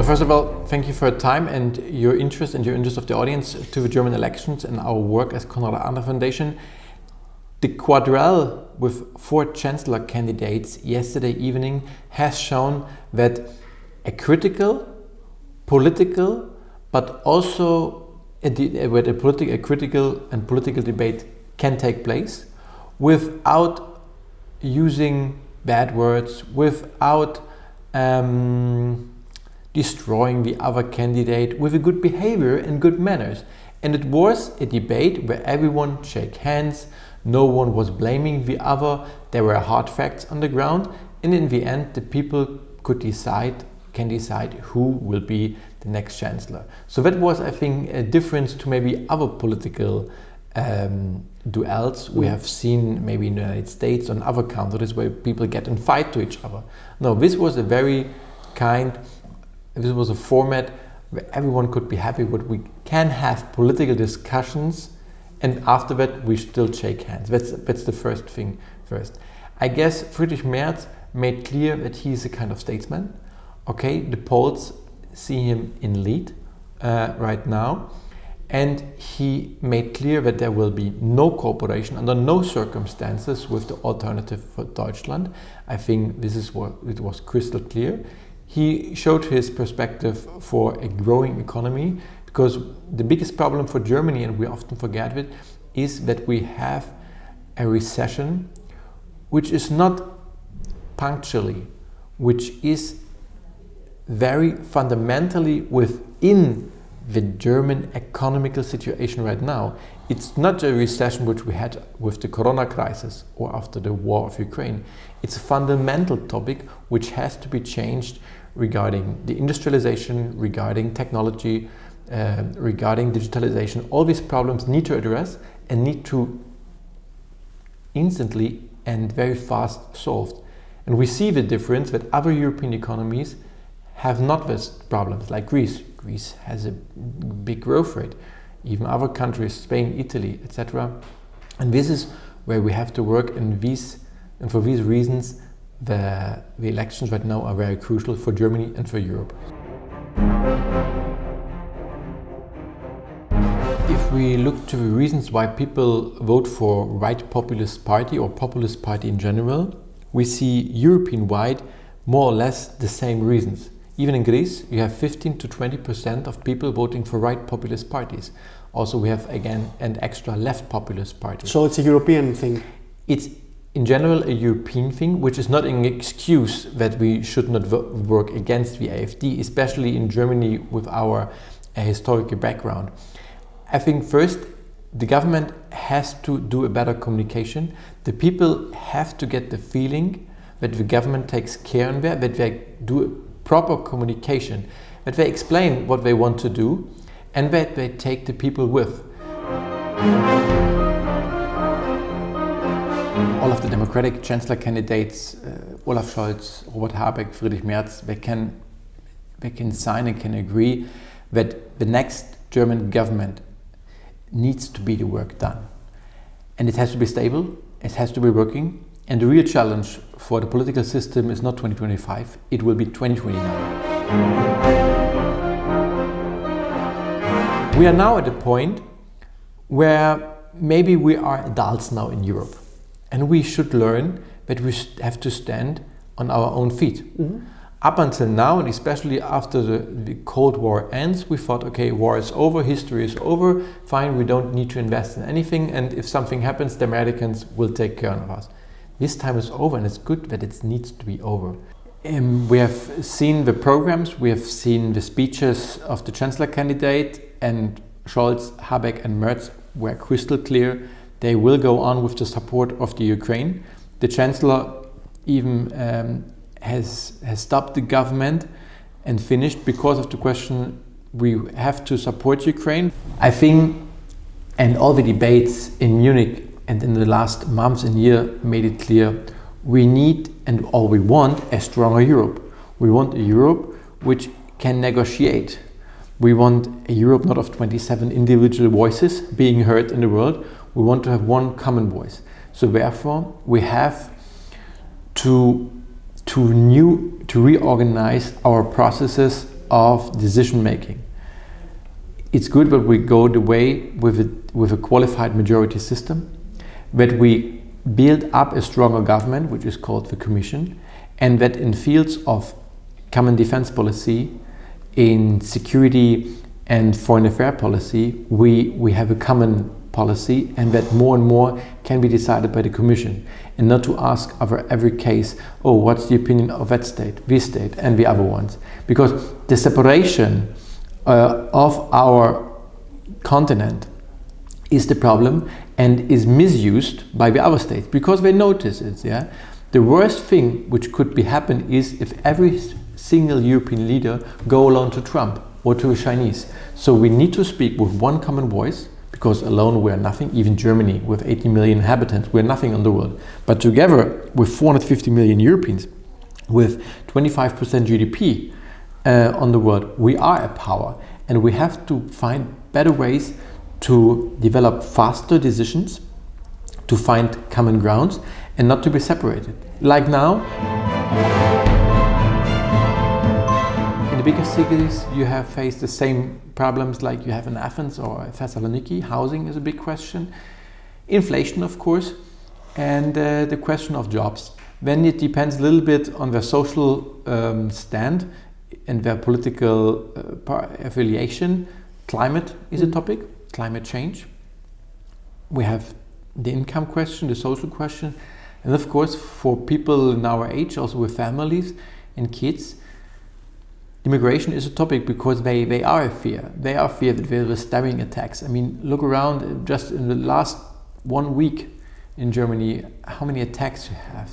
first of all, thank you for your time and your interest of the audience to the German elections and our work as Konrad-Adenauer Foundation. The quadrille with 4 chancellor candidates yesterday evening has shown that a critical, political, but also a critical and political debate can take place without using bad words, without destroying the other candidate, with a good behavior and good manners. And it was a debate where everyone shook hands, no one was blaming the other, there were hard facts on the ground, and in the end the people can decide who will be the next chancellor. So that was, I think, a difference to maybe other political duels we have seen maybe in the United States or in other countries where people get in fight to each other. No, this was a format where everyone could be happy, but we can have political discussions, and after that we still shake hands. That's the first thing first. I guess Friedrich Merz made clear that he is a kind of statesman. Okay, the polls see him in lead right now, and he made clear that there will be no cooperation under no circumstances with the Alternative for Deutschland. I think it was crystal clear. He showed his perspective for a growing economy, because the biggest problem for Germany, and we often forget it, is that we have a recession which is not punctually, which is very fundamentally within the German economical situation right now. It's not a recession which we had with the Corona crisis or after the war of Ukraine. It's a fundamental topic which has to be changed regarding the industrialization, regarding technology, regarding digitalization. All these problems need to address and need to instantly and very fast solved. And we see the difference that other European economies have not these problems, like Greece. Greece has a big growth rate. Even other countries, Spain, Italy, etc. And this is where we have to work, and for these reasons the elections right now are very crucial for Germany and for Europe. If we look to the reasons why people vote for right populist party or populist party in general, we see European-wide more or less the same reasons. Even in Greece, you have 15 to 20% of people voting for right populist parties. Also, we have again an extra left populist party. So it's a European thing? It's in general a European thing, which is not an excuse that we should not work against the AfD, especially in Germany with our historical background. I think first, the government has to do a better communication. The people have to get the feeling that the government takes care of that they do proper communication, that they explain what they want to do, and that they take the people with. All of the Democratic Chancellor candidates, Olaf Scholz, Robert Habeck, Friedrich Merz, they can sign and can agree that the next German government needs to be the work done. And it has to be stable, it has to be working, and the real challenge for the political system is not 2025, it will be 2029. We are now at a point where maybe we are adults now in Europe, and we should learn that we have to stand on our own feet. Mm-hmm. Up until now, and especially after the Cold War ends, we thought, okay, war is over, history is over, fine, we don't need to invest in anything, and if something happens, the Americans will take care of us. This time is over, and it's good that it needs to be over. We have seen the programs, we have seen the speeches of the Chancellor candidate, and Scholz, Habeck and Merz were crystal clear. They will go on with the support of the Ukraine. The Chancellor even has stopped the government and finished because of the question, we have to support Ukraine. I think, and all the debates in Munich and in the last months and year made it clear, we need and all we want a stronger Europe. We want a Europe which can negotiate. We want a Europe not of 27 individual voices being heard in the world. We want to have one common voice. So therefore we have to reorganize our processes of decision making. It's good that we go the way with a qualified majority system, that we build up a stronger government, which is called the Commission, and that in fields of common defense policy, in security and foreign affairs policy, we have a common policy, and that more and more can be decided by the Commission, and not to ask over every case, oh, what's the opinion of that state, this state, and the other ones. Because the separation of our continent is the problem and is misused by the other states because they notice it. Yeah, the worst thing which could happen is if every single European leader go along to Trump or to the Chinese. So we need to speak with one common voice, because alone we are nothing. Even Germany, with 80 million inhabitants, we are nothing on the world. But together with 450 million Europeans, with 25% GDP on the world, we are a power, and we have to find better ways to develop faster decisions, to find common grounds, and not to be separated. Like now, in the biggest cities, you have faced the same problems like you have in Athens or Thessaloniki. Housing is a big question. Inflation, of course, and the question of jobs. Then it depends a little bit on their social stand and their political affiliation. Climate is a topic, climate change. We have the income question, the social question, and of course for people in our age, also with families and kids, immigration is a topic because they are a fear. They are fear that there are stabbing attacks. I mean, look around just in the last 1 week in Germany, how many attacks you have.